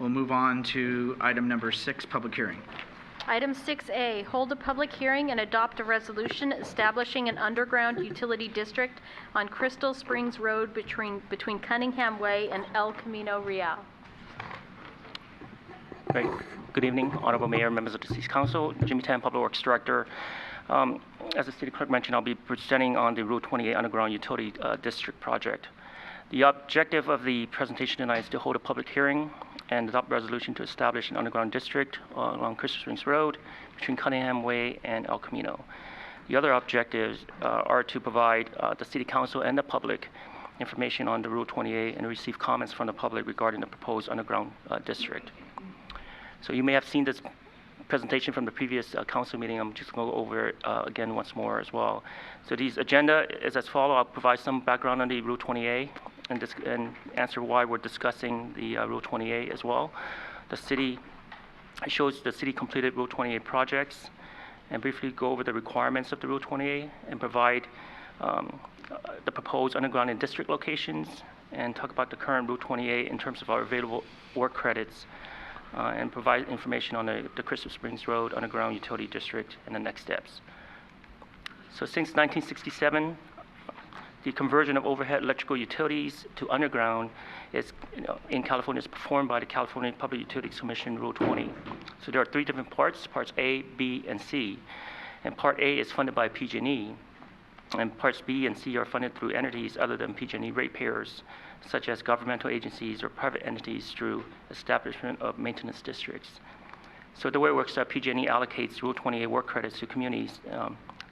We'll move on to item number 6, public hearing. Item 6A, hold a public hearing and adopt a resolution establishing an underground utility district on Crystal Springs Road between Cunningham Way and El Camino Real. Great. Good evening, Honorable Mayor, members of the City Council. Jimmy Tan, Public Works Director. As the City Clerk mentioned, I'll be presenting on the Route 28 Underground Utility District project. The objective of the presentation tonight is to hold a public hearing and adopt a resolution to establish an underground district along Crystal Springs Road between Cunningham Way and El Camino. The other objectives are to provide the City Council and the public information on the Route 28 and receive comments from the public regarding the proposed underground district. So you may have seen this presentation from the previous council meeting. I'm just going to go over it again once more as well. So this agenda is as follows. I'll provide some background on the Route 28 and answer why we're discussing the Route 28 as well. The city shows the city completed Route 28 projects and briefly go over the requirements of the Route 28 and provide the proposed underground and district locations and talk about the current Route 28 in terms of our available work credits and provide information on the Crystal Springs Road Underground Utility District and the next steps. So since 1967, the conversion of overhead electrical utilities to underground is, in California, is performed by the California Public Utilities Commission Rule 20. So there are 3 different parts, parts A, B, and C. And part A is funded by PG&E, and parts B and C are funded through entities other than PG&E ratepayers, such as governmental agencies or private entities through establishment of maintenance districts. So the way it works, PG&E allocates Rule 28 work credits to communities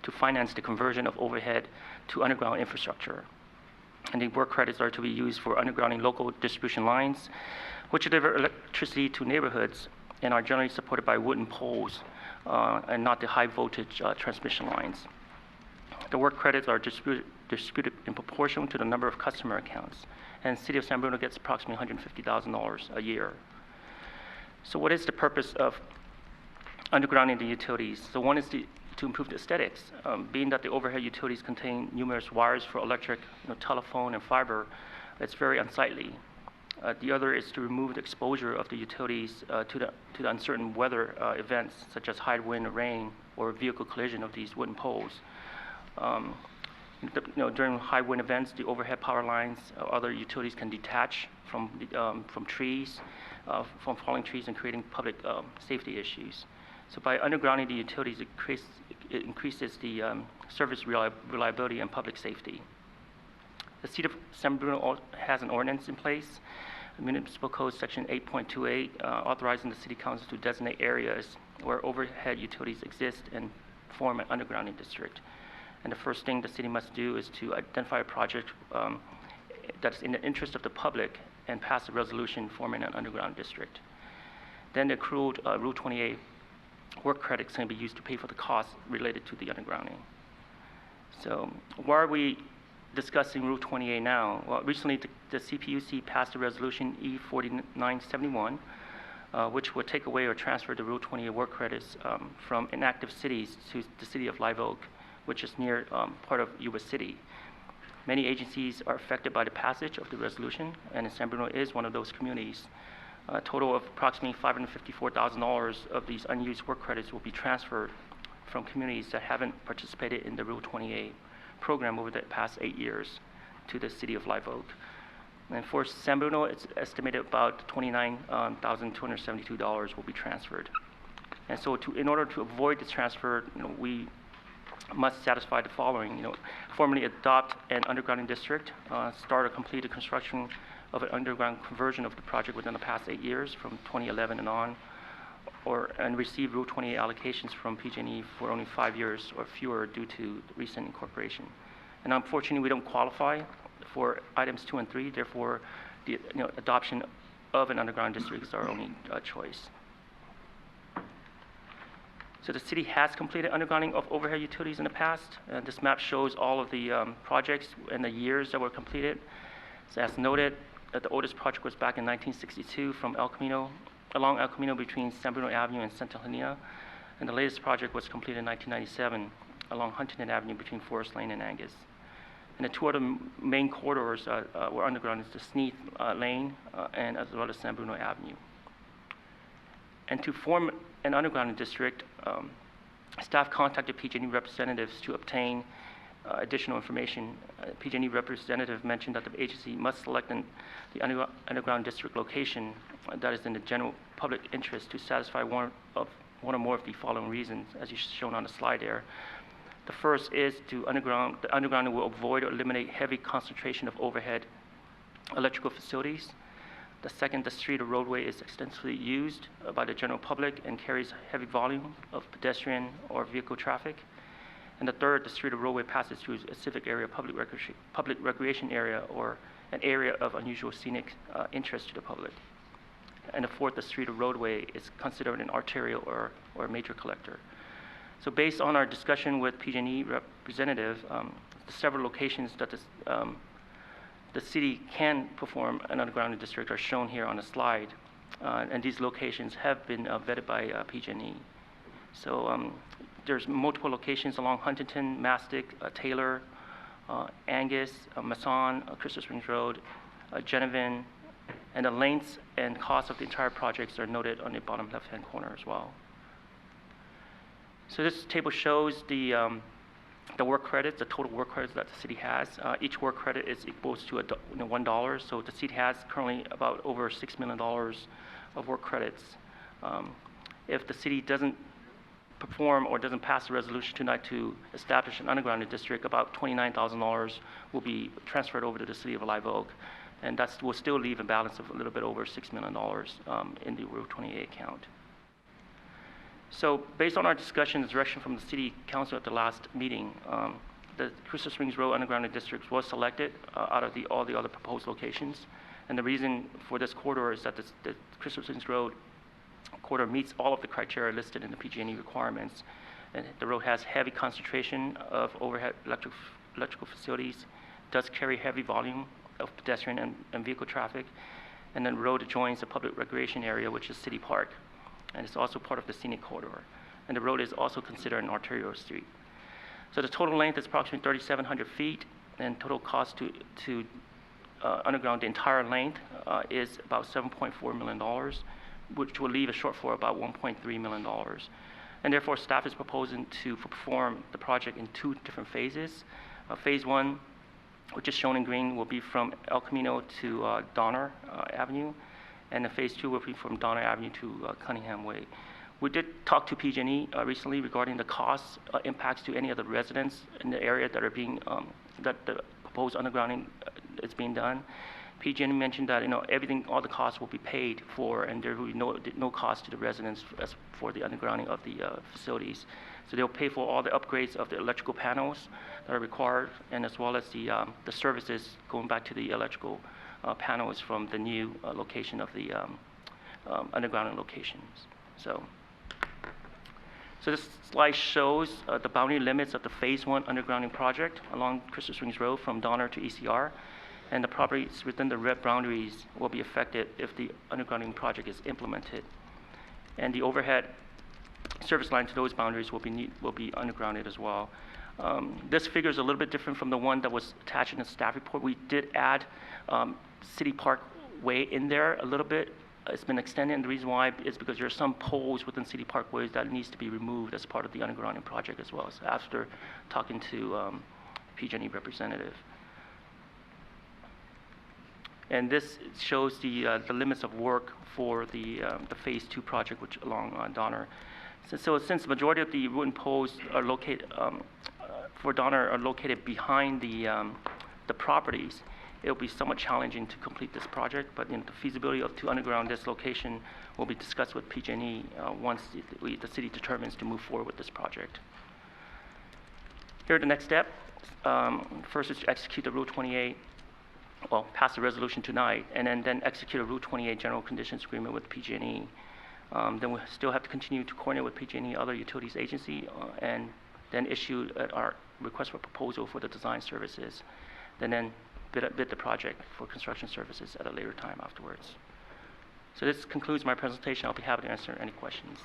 to finance the conversion of overhead to underground infrastructure. And the work credits are to be used for undergrounding local distribution lines, which deliver electricity to neighborhoods and are generally supported by wooden poles and not the high voltage transmission lines. The work credits are distributed in proportion to the number of customer accounts. And the City of San Bruno gets approximately $150,000 a year. So what is the purpose of undergrounding the utilities? So one is to improve the aesthetics. Being that the overhead utilities contain numerous wires for electric, telephone, and fiber, it's very unsightly. The other is to remove the exposure of the utilities to the uncertain weather events, such as high wind or rain, or vehicle collision of these wooden poles. During high wind events, the overhead power lines or other utilities can detach from trees, from falling trees, and creating public safety issues. So by undergrounding the utilities, it increases the service reliability and public safety. The City of San Bruno has an ordinance in place, Municipal Code Section 8.28, authorizing the City Council to designate areas where overhead utilities exist and form an undergrounding district. And the first thing the city must do is to identify a project that's in the interest of the public and pass a resolution forming an underground district. Then the accrued Route 28 work credits can be used to pay for the costs related to the undergrounding. So why are we discussing Route 28 now? Well, recently the CPUC passed a resolution E4971, which would take away or transfer the Route 28 work credits from inactive cities to the city of Live Oak, which is near part of Yuba City. Many agencies are affected by the passage of the resolution, and San Bruno is one of those communities. A total of approximately $554,000 of these unused work credits will be transferred from communities that haven't participated in the Route 28 program over the past 8 years to the city of Live Oak. And for San Bruno, it's estimated about $29,272 will be transferred. And so in order to avoid this transfer, we must satisfy the following: formally adopt an undergrounding district, start or complete the construction of an underground conversion of the project within the past 8 years from 2011 and on, and receive Route 28 allocations from PG&E for only 5 years or fewer due to recent incorporation. And unfortunately, we don't qualify for items 2 and 3, therefore the adoption of an underground district is our only choice. So the city has completed undergrounding of overhead utilities in the past. This map shows all of the projects and the years that were completed. So as noted, the oldest project was back in 1962 from along El Camino between San Bruno Avenue and Santa Helena. And the latest project was completed in 1997 along Huntington Avenue between Forest Lane and Angus. And the 2 other main corridors were underground is the Sneath Lane and as well as San Bruno Avenue. And to form an underground district, staff contacted PG&E representatives to obtain additional information. PG&E representative mentioned that the agency must select the underground district location that is in the general public interest to satisfy one or more of the following reasons, as is shown on the slide there. The first is the underground will avoid or eliminate heavy concentration of overhead electrical facilities. The second, the street or roadway is extensively used by the general public and carries heavy volume of pedestrian or vehicle traffic. And the third, the street or roadway passes through a civic area, public recreation area, or an area of unusual scenic interest to the public. And the fourth, the street or roadway is considered an arterial or a major collector. So based on our discussion with PG&E representative, the several locations that the city can perform an underground district are shown here on the slide. And these locations have been vetted by PG&E. So there's multiple locations along Huntington, Mastic, Taylor, Angus, Masson, Crystal Springs Road, Genevan, and the lengths and costs of the entire projects are noted on the bottom left-hand corner as well. So this table shows the work credits, the total work credits that the city has. Each work credit is equals to $1. So the city has currently about over $6 million of work credits. If the city doesn't perform or doesn't pass the resolution tonight to establish an underground district, about $29,000 will be transferred over to the city of Live Oak. And that will still leave a balance of a little bit over $6 million in the Route 28 account. So based on our discussion and direction from the City Council at the last meeting, the Crystal Springs Road Underground District was selected out of all the other proposed locations. And the reason for this corridor is that the Crystal Springs Road corridor meets all of the criteria listed in the PG&E requirements. And the road has heavy concentration of overhead electrical facilities, does carry heavy volume of pedestrian and vehicle traffic, and then the road adjoins a public recreation area, which is City Park, and it's also part of the scenic corridor. And the road is also considered an arterial street. So the total length is approximately 3,700 feet, and total cost to underground the entire length is about $7.4 million, which will leave a shortfall of about $1.3 million. And therefore, staff is proposing to perform the project in two different phases. Phase one, which is shown in green, will be from El Camino to Donner Avenue, and the phase two will be from Donner Avenue to Cunningham Way. We did talk to PG&E recently regarding the costs impacts to any of the residents in the area that are being that the proposed undergrounding is being done. PG&E mentioned that everything, all the costs will be paid for, and there will be no cost to the residents as for the undergrounding of the facilities. So they'll pay for all the upgrades of the electrical panels that are required, and as well as the services going back to the electrical panels from the new location of the undergrounding locations. So this slide shows the boundary limits of the phase one undergrounding project along Crystal Springs Road from Donner to ECR, and the properties within the red boundaries will be affected if the undergrounding project is implemented. And the overhead service line to those boundaries will be undergrounded as well. This figure is a little bit different from the one that was attached in the staff report. We did add City Park Way in there a little bit. It's been extended, and the reason why is because there are some poles within City Park Ways that needs to be removed as part of the undergrounding project as well. So after talking to PG&E representative. And this shows the limits of work for the phase two project, which along Donner. So since the majority of the wooden poles are located for Donner are located behind the properties, it will be somewhat challenging to complete this project. But the feasibility to underground this location will be discussed with PG&E once the city determines to move forward with this project. Here are the next steps. First is to execute the Route 28. Well, pass the resolution tonight, and then execute a Route 28 general conditions agreement with PG&E. Then we still have to continue to coordinate with PG&E, other utilities agency, and then issue our request for proposal for the design services. Then bid the project for construction services at a later time afterwards. So this concludes my presentation. I'll be happy to answer any questions.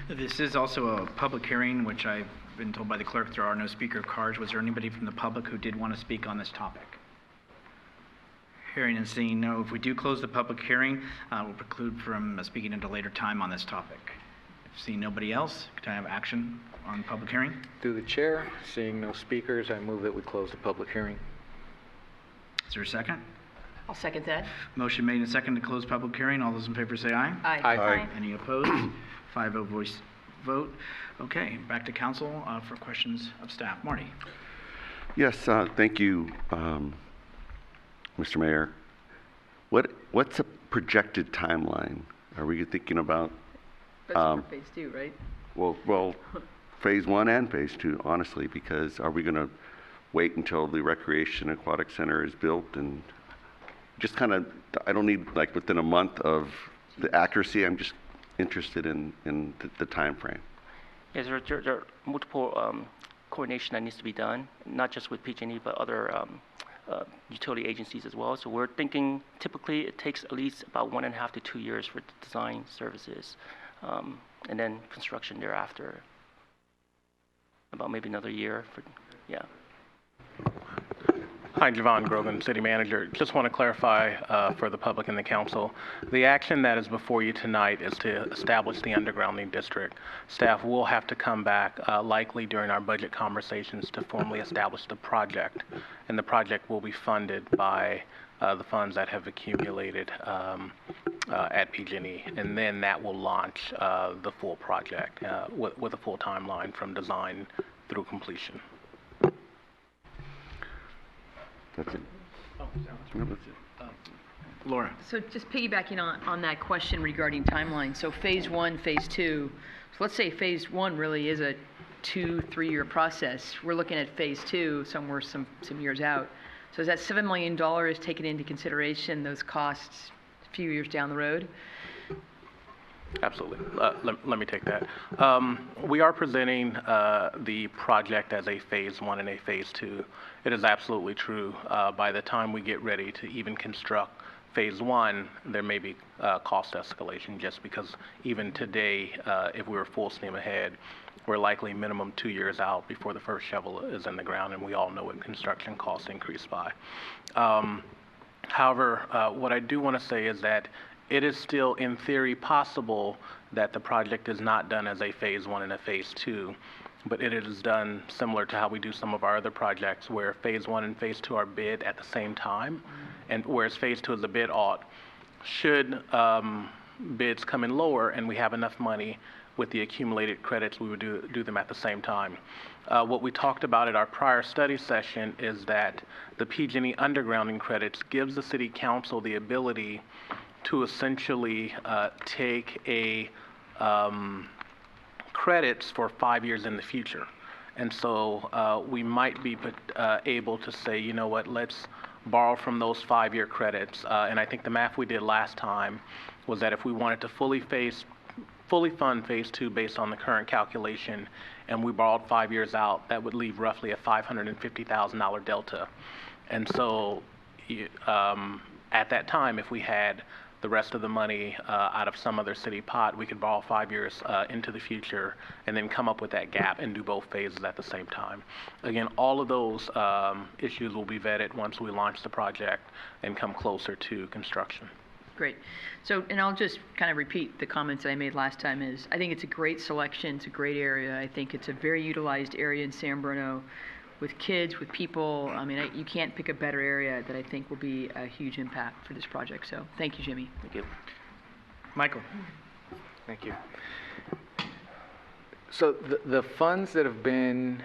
This is also a public hearing, which I've been told by the clerk there are no speaker cards. Was there anybody from the public who did want to speak on this topic? Hearing and seeing no, if we do close the public hearing, we'll preclude from speaking at a later time on this topic. If seeing nobody else, can I have action on public hearing? Through the chair, seeing no speakers, I move that we close the public hearing. Is there a second? I'll second that. Motion made and second to close public hearing. All those in favor say aye. Aye. Any opposed? 5-0 voice vote. Okay, back to council for questions of staff. Marty. Yes, thank you, Mr. Mayor. What's a projected timeline? Are we thinking about? That's for phase 2, right? Well, phase 1 and phase 2, honestly, because are we going to wait until the Recreation Aquatic Center is built and just kind of, I don't need like within a month of the accuracy, I'm just interested in the time frame. Yes, there are multiple coordination that needs to be done, not just with PG&E, but other utility agencies as well. So we're thinking typically it takes at least about 1.5 to 2 years for design services, and then construction thereafter. About maybe another year for, yeah. Hi, Javon Grogan, City Manager. Just want to clarify for the public and the council, the action that is before you tonight is to establish the undergrounding district. Staff will have to come back likely during our budget conversations to formally establish the project, and the project will be funded by the funds that have accumulated at PG&E, and then that will launch the full project with a full timeline from design through completion. That's it. Laura. So just piggybacking on that question regarding timeline. So phase 1, phase 2. So let's say phase 1 really is a 2-3 year process. We're looking at phase 2 somewhere some years out. So is that $7 million taken into consideration, those costs a few years down the road? Absolutely. Let me take that. We are presenting the project as a phase 1 and a phase 2. It is absolutely true. By the time we get ready to even construct phase 1, there may be cost escalation just because even today, if we were full steam ahead, we're likely minimum 2 years out before the first shovel is in the ground, and we all know what construction costs increase by. However, what I do want to say is that it is still, in theory, possible that the project is not done as a phase 1 and a phase 2, but it is done similar to how we do some of our other projects where phase 1 and phase 2 are bid at the same time, and whereas phase 2 is a bid alt. Should bids come in lower and we have enough money with the accumulated credits, we would do them at the same time. What we talked about at our prior study session is that the PG&E undergrounding credits gives the City Council the ability to essentially take a credits for 5 years in the future. And so we might be able to say, you know what, let's borrow from those 5-year credits. And I think the math we did last time was that if we wanted to fully fund phase 2 based on the current calculation, and we borrowed 5 years out, that would leave roughly a $550,000 delta. And so at that time, if we had the rest of the money out of some other city pot, we could borrow 5 years into the future and then come up with that gap and do both phases at the same time. Again, all of those issues will be vetted once we launch the project and come closer to construction. Great. So, and I'll just kind of repeat the comments that I made last time is, I think it's a great selection. It's a great area. I think it's a very utilized area in San Bruno with kids, with people. I mean, you can't pick a better area that I think will be a huge impact for this project. So thank you, Jimmy. Thank you. Michael. Thank you. So the funds that have been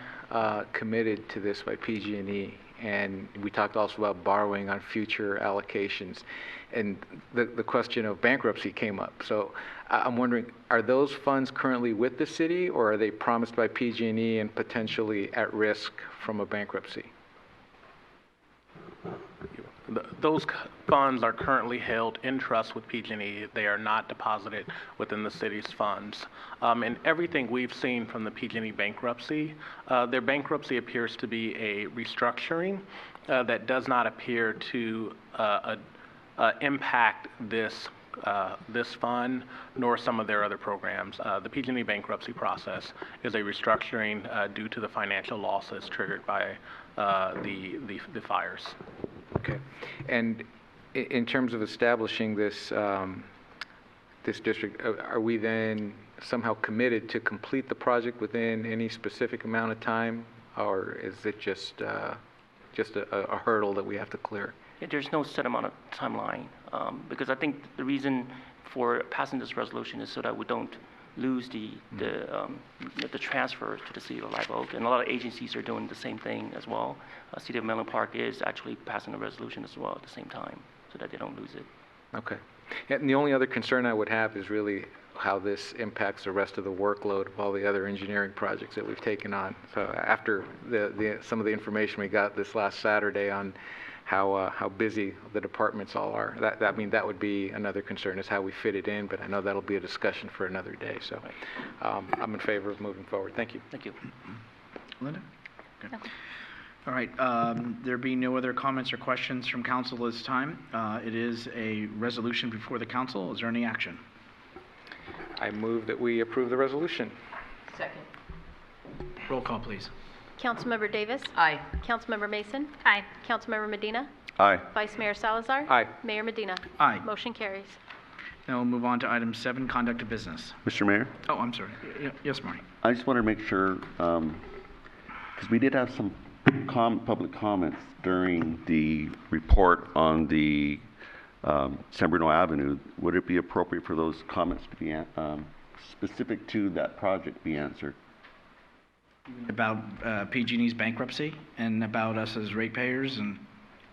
committed to this by PG&E, and we talked also about borrowing on future allocations, and the question of bankruptcy came up. So I'm wondering, are those funds currently with the city, or are they promised by PG&E and potentially at risk from a bankruptcy? Those funds are currently held in trust with PG&E. They are not deposited within the city's funds. And everything we've seen from the PG&E bankruptcy, their bankruptcy appears to be a restructuring that does not appear to impact this fund, nor some of their other programs. The PG&E bankruptcy process is a restructuring due to the financial losses triggered by the fires. Okay. And In terms of establishing this, this district, are we then somehow committed to complete the project within any specific amount of time? Or is it just a hurdle that we have to clear? Yeah, there's no set amount of timeline, because I think the reason for passing this resolution is so that we don't lose the transfer to the city of Live Oak. And a lot of agencies are doing the same thing as well. City of Menlo Park is actually passing a resolution as well at the same time, so that they don't lose it. Okay. And the only other concern I would have is really how this impacts the rest of the workload of all the other engineering projects that we've taken on. So after some of the information we got this last Saturday on how busy the departments all are, that would be another concern, is how we fit it in, but I know that'll be a discussion for another day. So I'm in favor of moving forward. Thank you. Thank you. Linda? Okay. All right, there being no other comments or questions from council this time, it is a resolution before the council. Is there any action? I move that we approve the resolution. Second. Roll call, please. Councilmember Davis? Aye. Councilmember Mason? Aye. Councilmember Medina? Aye. Vice Mayor Salazar? Aye. Mayor Medina? Aye. Motion carries. Now we'll move on to item 7, conduct of business. Mr. Mayor, Oh, I'm sorry. Yes, Marty. I just want to make sure, because we did have some public comments during the report on the San Bruno Avenue. Would it be appropriate for those comments to be specific to that project be answered? About PG&E's bankruptcy and about us as ratepayers and...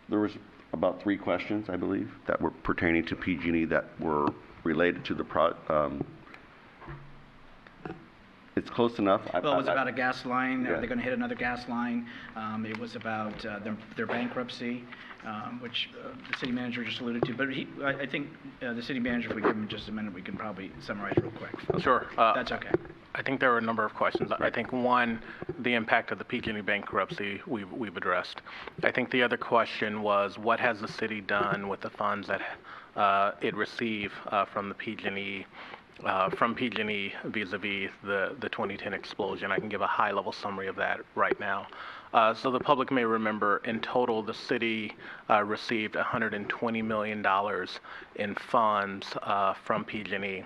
There was about 3 questions, I believe, that were pertaining to PG&E that were related to the it's close enough. Well, it was about a gas line. Yeah. Are they going to hit another gas line? It was about their bankruptcy, which the city manager just alluded to. But I think the city manager, if we give him just a minute, we can probably summarize real quick. Sure. That's okay. I think there were a number of questions. I think one, the impact of the PG&E bankruptcy we've addressed. I think the other question was, what has the city done with the funds that it received from the PG&E vis-a-vis the 2010 explosion? I can give a high-level summary of that right now. So the public may remember, in total, the city received $120 million in funds from PG&E.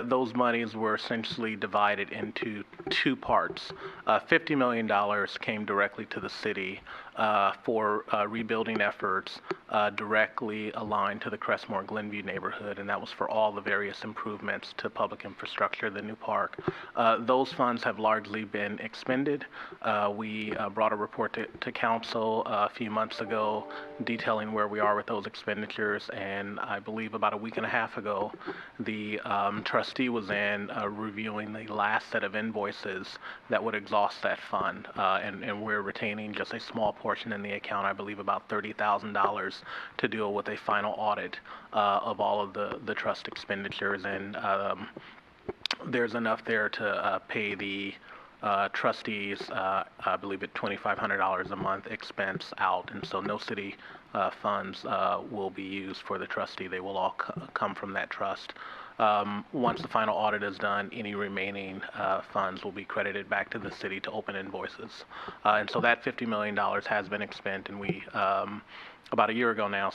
Those monies were essentially divided into 2 parts. $50 million came directly to the city for rebuilding efforts directly aligned to the Crestmore Glenview neighborhood, and that was for all the various improvements to public infrastructure, the new park. Those funds have largely been expended. We brought a report to council a few months ago detailing where we are with those expenditures, and I believe about a week and a half ago, the trustee was in reviewing the last set of invoices that would exhaust that fund, and we're retaining just a small portion in the account, I believe about $30,000, to deal with a final audit of all of the trust expenditures, and there's enough there to pay the trustees, I believe at $2,500 a month expense out, and so no city funds will be used for the trustee. They will all come from that trust. Once the final audit is done, any remaining funds will be credited back to the city to open invoices. And so that $50 million has been expended, and we, about a year ago now,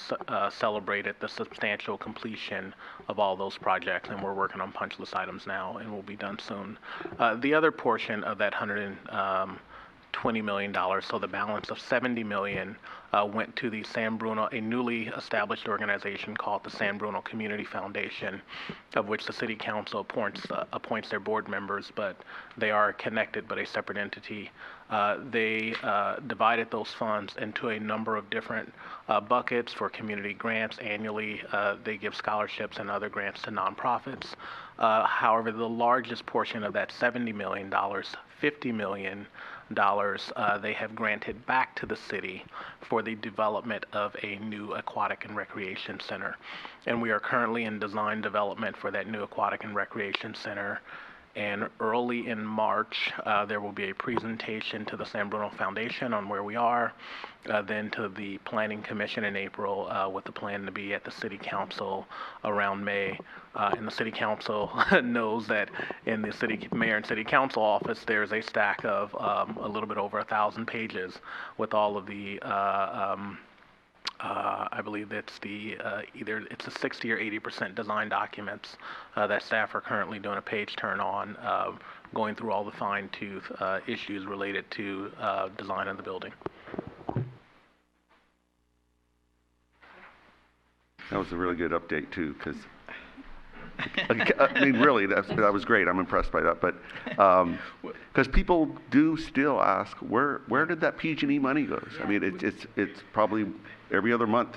celebrated the substantial completion of all those projects, and we're working on punch list items now, and we'll be done soon. The other portion of that $120 million, so the balance of $70 million went to the San Bruno, a newly established organization called the San Bruno Community Foundation, of which the City Council appoints their board members, but they are connected but a separate entity. They divided those funds into a number of different buckets for community grants. Annually, they give scholarships and other grants to nonprofits. However, the largest portion of that $70 million, $50 million, they have granted back to the city for the development of a new aquatic and recreation center. And we are currently in design development for that new aquatic and recreation center. And early in March, there will be a presentation to the San Bruno Foundation on where we are, then to the Planning Commission in April, with the plan to be at the City Council around May. And the City Council knows that in the City Mayor and City Council office, there's a stack of a little bit over 1,000 pages with all of the I I believe it's the, either it's a 60 or 80% design documents that staff are currently doing a page turn on, going through all the fine tooth issues related to design of the building. That was a really good update too, because, I mean, really, that was great. I'm impressed by that. But, because people do still ask, where did that PG&E money go? I mean, it's probably every other month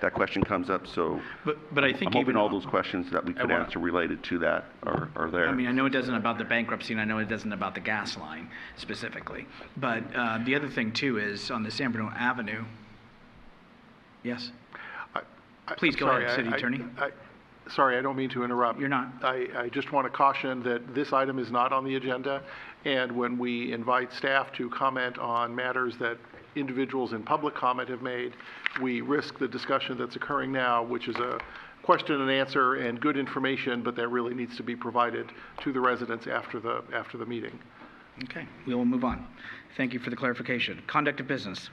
that question comes up. So But I think I'm hoping even all those questions that we could wanna- answer related to that are there. I mean, I know it doesn't about the bankruptcy, and I know it doesn't about the gas line specifically. But the other thing too is on the San Bruno Avenue. Yes? Please go ahead, City Attorney. Sorry, I don't mean to interrupt. You're not. I just want to caution that this item is not on the agenda, and when we invite staff to comment on matters that individuals in public comment have made, we risk the discussion that's occurring now, which is a question and answer and good information, but that really needs to be provided to the residents after the meeting. Okay, we will move on. Thank you for the clarification. Conduct of business.